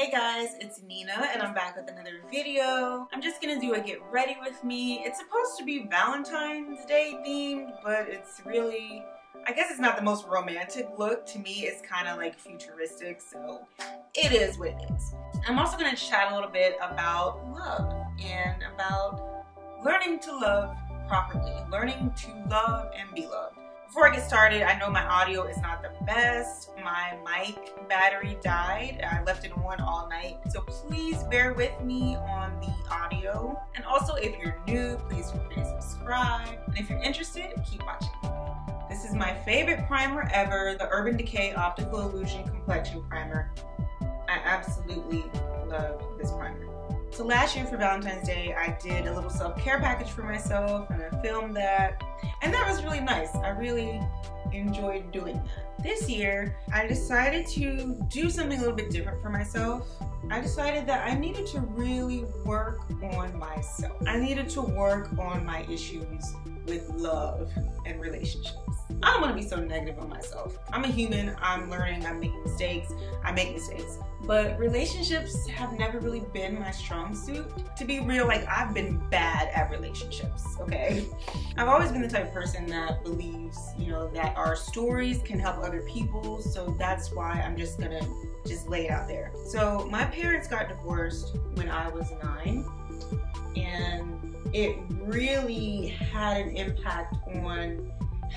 Hey guys, it's Nina and I'm back with another video. I'm just gonna do a get ready with me. It's supposed to be Valentine's Day themed, but it's really, I guess it's not the most romantic look. To me, it's kind of like futuristic, so it is what it is. I'm also gonna chat a little bit about love and about learning to love properly, learning to love and be loved. Before I get started, I know my audio is not the best. My mic battery died. I left it on all night. So please bear with me on the audio. And also, if you're new, please feel free to subscribe. And if you're interested, keep watching. This is my favorite primer ever, the Urban Decay Optical Illusion Complexion Primer. I absolutely love this primer. So last year for Valentine's Day, I did a little self-care package for myself and I filmed that. And that was really nice. I really enjoyed doing that. This year, I decided to do something a little bit different for myself. I decided that I needed to really work on myself. I needed to work on my issues with love and relationships. I don't want to be so negative on myself. I'm a human, I'm learning, I'm making mistakes, I make mistakes. But relationships have never really been my strong suit. To be real, like I've been bad at relationships, okay? I've always been the type of person that believes, that our stories can help other people. So that's why I'm just gonna lay it out there. So my parents got divorced when I was 9, and it really had an impact on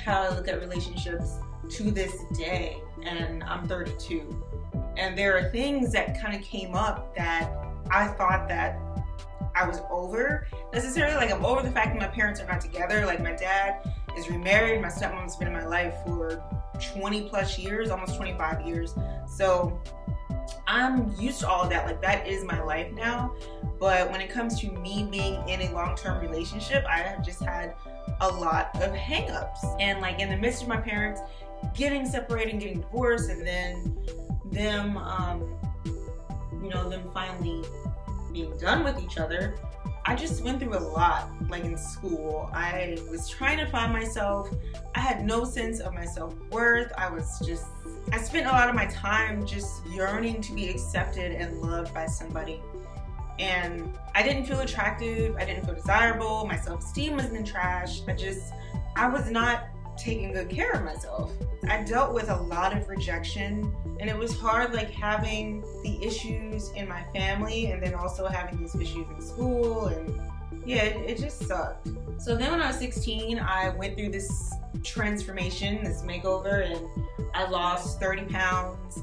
how I look at relationships to this day, and I'm 32. And there are things that kind of came up that I thought that I was over. Necessarily, like I'm over the fact that my parents are not together. Like my dad is remarried, my stepmom's been in my life for 20 plus years, almost 25 years. So I'm used to all of that, like that is my life now. But when it comes to me being in a long-term relationship, I have just had a lot of hang-ups. And like in the midst of my parents getting separated, getting divorced, and then them them finally being done with each other, I just went through a lot. Like in school, I was trying to find myself. I had no sense of my self-worth. I spent a lot of my time just yearning to be accepted and loved by somebody. And I didn't feel attractive, I didn't feel desirable, my self-esteem was in the trash. I was not taking good care of myself. I dealt with a lot of rejection, and it was hard, like having the issues in my family and then also having these issues in school, and yeah, it just sucked. So then when I was 16, I went through this transformation, this makeover, and I lost 30 pounds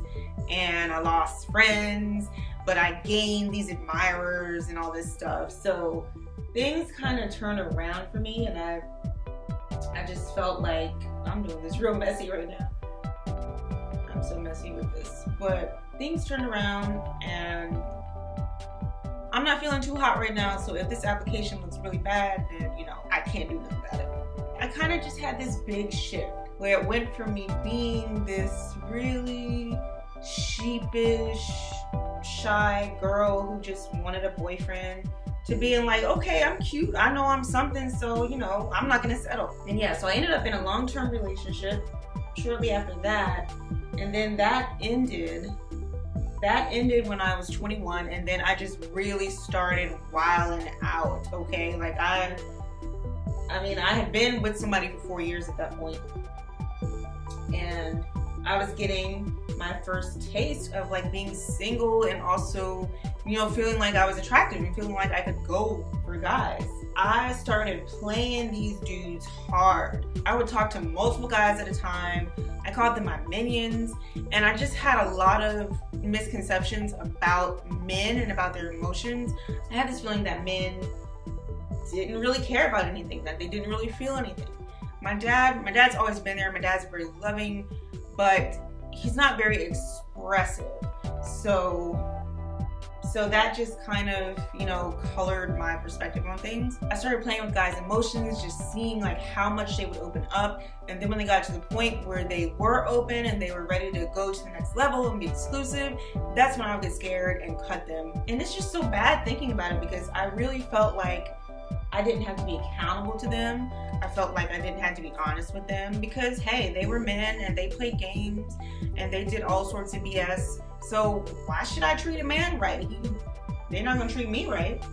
and I lost friends, but I gained these admirers and all this stuff. So things kind of turned around for me, and I just felt like I'm doing this real messy right now. I'm so messy with this. But things turned around and I'm not feeling too hot right now. So if this application looks really bad, then I can't do nothing about it. I kind of just had this big shift where it went from me being this really sheepish, shy girl who just wanted a boyfriend to being like, okay, I'm cute, I know I'm something, so I'm not gonna settle. And yeah, so I ended up in a long-term relationship shortly after that, and then that ended when I was 21, and then I just really started wilding out, okay? Like I had been with somebody for 4 years at that point, and I was getting my first taste of like being single, and also feeling like I was attractive and feeling like I could go for guys. I started playing these dudes hard. I would talk to multiple guys at a time. I called them my minions, and I just had a lot of misconceptions about men and about their emotions. I had this feeling that men didn't really care about anything, that they didn't really feel anything. My dad's always been there. My dad's very loving, but he's not very expressive. So that just kind of, colored my perspective on things. I started playing with guys' emotions, just seeing like how much they would open up. And then when they got to the point where they were open and they were ready to go to the next level and be exclusive, that's when I would get scared and cut them. And it's just so bad thinking about it, because I really felt like I didn't have to be accountable to them. I felt like I didn't have to be honest with them because, hey, they were men and they played games and they did all sorts of BS. So why should I treat a man right? They're not gonna treat me right.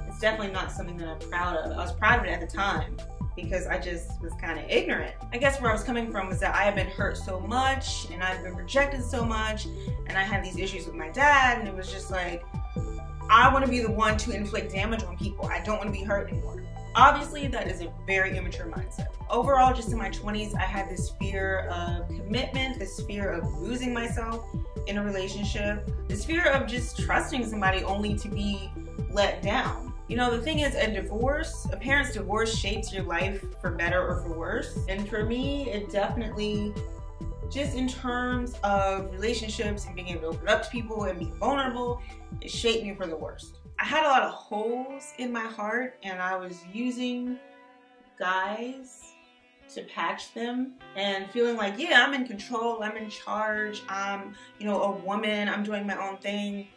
It's definitely not something that I'm proud of. I was proud of it at the time because I just was kind of ignorant. I guess where I was coming from was that I had been hurt so much and I've been rejected so much and I had these issues with my dad, and it was just like, I want to be the one to inflict damage on people. I don't want to be hurt anymore. Obviously, that is a very immature mindset. Overall, just in my 20s, I had this fear of commitment, this fear of losing myself in a relationship, this fear of just trusting somebody only to be let down. You know, the thing is, a parent's divorce shapes your life for better or for worse. And for me, it definitely, just in terms of relationships and being able to open up to people and be vulnerable, it shaped me for the worst. I had a lot of holes in my heart and I was using guys to patch them and feeling like, yeah, I'm in control, I'm in charge, I'm, you know, a woman, I'm doing my own thing.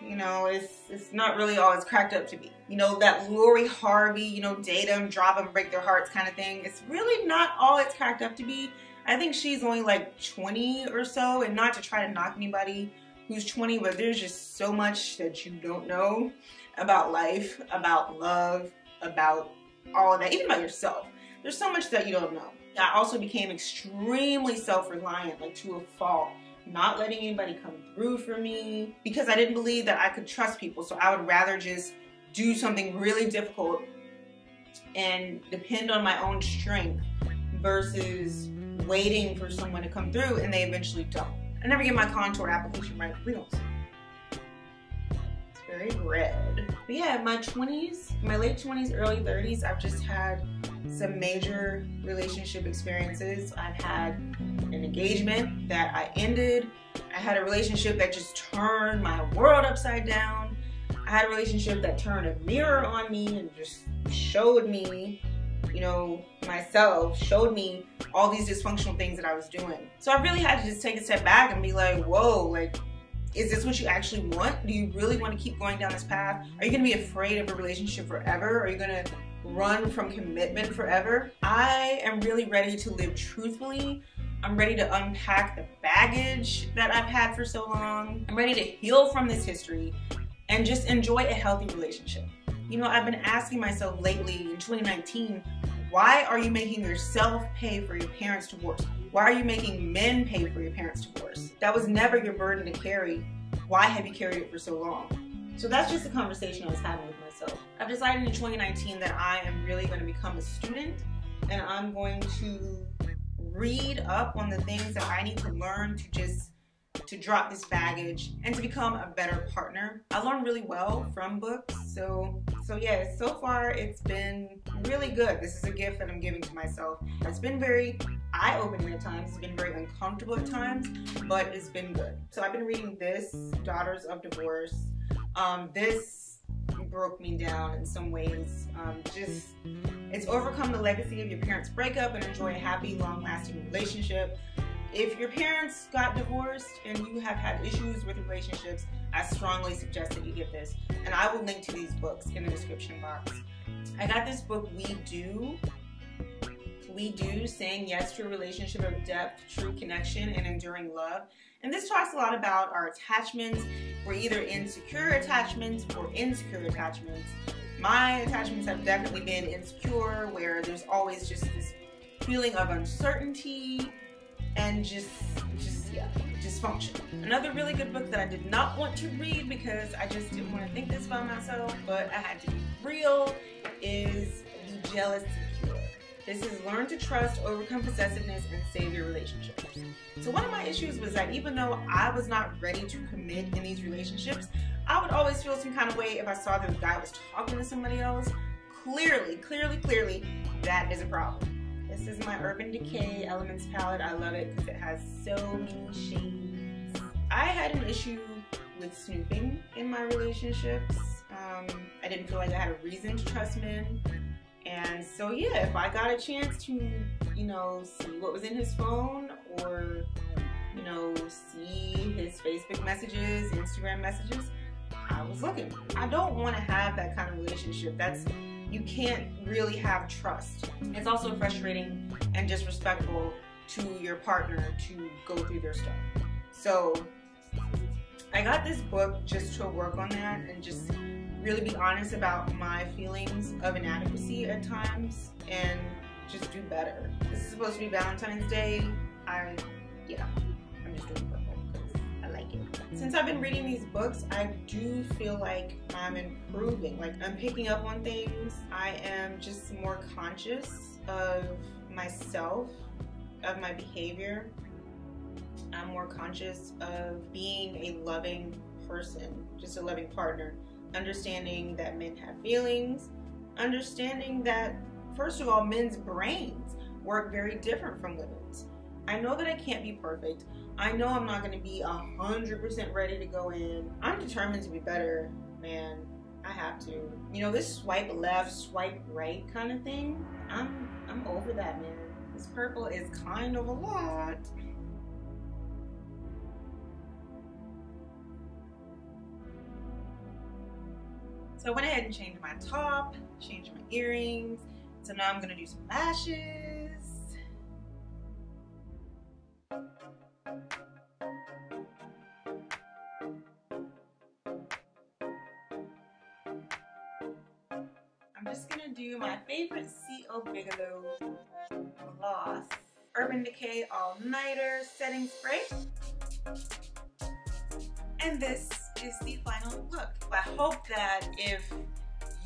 You know, it's not really all it's cracked up to be. You know, that Lori Harvey, you know, date them, drop them, break their hearts kind of thing. It's really not all it's cracked up to be. I think she's only like 20 or so, and not to try to knock anybody who's 20, but there's just so much that you don't know about life, about love, about all of that, even about yourself. There's so much that you don't know. I also became extremely self-reliant, like to a fault. Not letting anybody come through for me because I didn't believe that I could trust people. So I would rather just do something really difficult and depend on my own strength versus waiting for someone to come through, and they eventually don't. I never get my contour application right. We don't see. It's very red. But yeah, my 20s, my late 20s, early 30s, I've just had some major relationship experiences. I've had an engagement that I ended. I had a relationship that just turned my world upside down. I had a relationship that turned a mirror on me and just showed me, you know, myself, showed me all these dysfunctional things that I was doing. So I really had to just take a step back and be like, whoa, like, is this what you actually want? Do you really want to keep going down this path? Are you going to be afraid of a relationship forever? Are you going to run from commitment forever? I am really ready to live truthfully. I'm ready to unpack the baggage that I've had for so long. I'm ready to heal from this history and just enjoy a healthy relationship. You know, I've been asking myself lately in 2019, why are you making yourself pay for your parents' divorce? Why are you making men pay for your parents' divorce? That was never your burden to carry. Why have you carried it for so long? So that's just a conversation I was having with myself. I've decided in 2019 that I am really going to become a student, and I'm going to read up on the things that I need to learn to drop this baggage and to become a better partner. I learned really well from books, so yeah, so far it's been really good. This is a gift that I'm giving to myself. It's been very eye-opening at times, it's been very uncomfortable at times, but it's been good. So I've been reading this, Daughters of Divorce. This broke me down in some ways. It's overcome the legacy of your parents' breakup and enjoy a happy, long-lasting relationship. If your parents got divorced and you have had issues with relationships, I strongly suggest that you get this. And I will link to these books in the description box. I got this book, We Do, Saying Yes to a Relationship of Depth, True Connection, and Enduring Love. And this talks a lot about our attachments. We're either insecure attachments or insecure attachments. My attachments have definitely been insecure, where there's always just this feeling of uncertainty and just dysfunction. Another really good book that I did not want to read because I just didn't want to think this about myself, but I had to be real, is The Jealous Secure. This is Learn to Trust, Overcome Possessiveness, and Save Your Relationships. So one of my issues was that even though I was not ready to commit in these relationships, I would always feel some kind of way if I saw that the guy was talking to somebody else. Clearly, that is a problem. This is my Urban Decay Elements palette. I love it because it has so many shades. I had an issue with snooping in my relationships. I didn't feel like I had a reason to trust men. And so yeah, if I got a chance to, you know, see what was in his phone or, you know, see his Facebook messages, Instagram messages, I was looking. I don't want to have that kind of relationship. That's you can't really have trust. It's also frustrating and disrespectful to your partner to go through their stuff. So I got this book just to work on that and just really be honest about my feelings of inadequacy at times and just do better. This is supposed to be Valentine's Day. I'm just doing purple because I like it. Since I've been reading these books, I do feel like I'm improving. Like, I'm picking up on things. I am just more conscious of myself, of my behavior. I'm more conscious of being a loving person, just a loving partner. Understanding that men have feelings, understanding that, first of all, men's brains work very different from women's. I know that I can't be perfect. I know I'm not going to be 100% ready to go in. I'm determined to be better, man. I have to. You know, this swipe left, swipe right kind of thing, I'm over that, man. This purple is kind of a lot. So I went ahead and changed my top, changed my earrings. So now I'm gonna do some lashes. I'm just gonna do my favorite C.O. Bigelow gloss. Urban Decay All Nighter Setting Spray. And this is the final look. I hope that if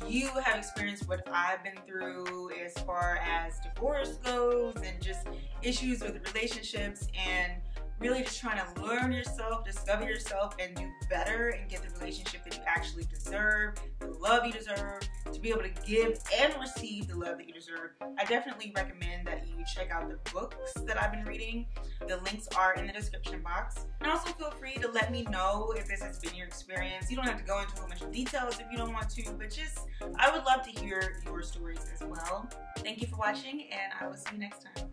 you have experienced what I've been through as far as divorce goes and just issues with relationships and really just trying to learn yourself, discover yourself, and do better and get the relationship that you actually deserve, the love you deserve, to be able to give and receive the love that you deserve, I definitely recommend that you check out the books that I've been reading. The links are in the description box. And also feel free to let me know if this has been your experience. You don't have to go into a whole bunch of details if you don't want to, but just, I would love to hear your stories as well. Thank you for watching, and I will see you next time.